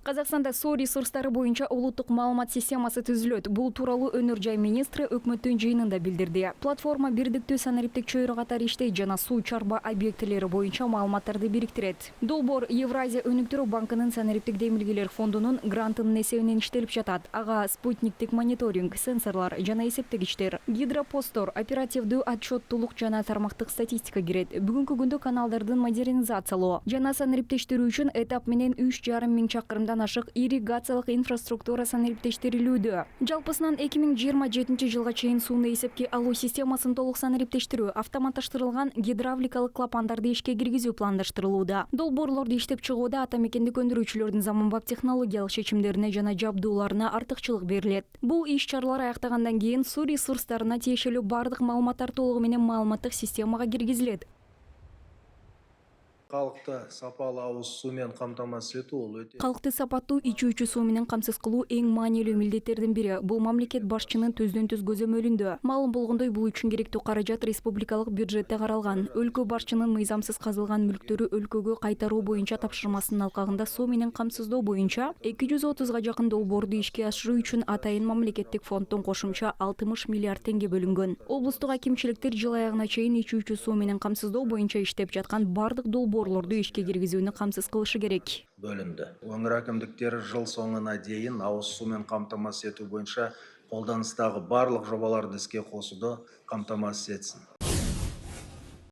Казакстанда суу ресурстары боюнча улуттук маалымат системасы түзүлөт. Бул тууралуу өнөр жай министри өкмөттүн жыйынында билдирди. Платформа бирдиктүү санариптик чөйрө катары иштейт жана суу чарба объектилери боюнча маалыматтарды бириктирет. Долбоор Евразия өнүктүрүү банкынын санариптик демилгелер фондунун грантынын эсебинен иштелип жатат. Ага спутниктик мониторинг, сенсорлор жана эсептегичтер, гидропосттор, оперативдүү отчеттуулук жана тармактык статистика кирет. Бүгүнкү күндө каналдардын модернизациялоо жана санариптештирүү үчүн этап менен 3,5 миң чакырымдан ашык ирригациялык инфраструктура санариптештирилүүдө. Жалпысынан 2027 жылга чейин сууну эсепке алуу системасын толук санариптештирүү, автоматташтырылган гидравликалык клапандарды ишке киргизүү пландаштырылууда. Долбоорлорду иштеп чыгууда ата мекендик өндүрүүчүлөрдүн заманбап технологиялык чечимдерине жана жабдууларына артыкчылык берилет. Бул иш-чаралар аяктагандан кийин суу ресурстарына тиешелүү бардык маалыматтар толугу менен маалыматтык системага киргизилет. Халыкты сапалы ауыз сумен камтамасыз этүү ол өтө. Калкты сапаттуу ичүүчү суу менен камсыз кылуу эң маанилүү милдеттердин бири. Бул мамлекет башчынын төздөн түз көзөмөлүндө. Маалым болгондой, бул үчүн керектүү каражат республикалык бюджетте каралган. Өлкө башчынын мыйзамсыз казылган мүлктөрү өлкөгө кайтаруу боюнча тапшырмасынын алкагында суу менен камсыздоо боюнча 230га жакын долбоорду ишке ашыруу үчүн атайын мамлекеттик фонддон кошумча 60 миллиард теңге бөлүнгөн. Облустук акимчиликтер жыл аягына чейин ичүүчү суу менен камсыздоо боюнча иштеп жаткан бардык долбоорлорду ишке киргизүүнү камсыз кылышы керек. Бөлүндү. Өңүр акимдиктери жыл соңуна дейин ауыз сумен камтамасыз этүү боюнча колданыстагы барлык жобаларды иске косууду камтамасыз этсин.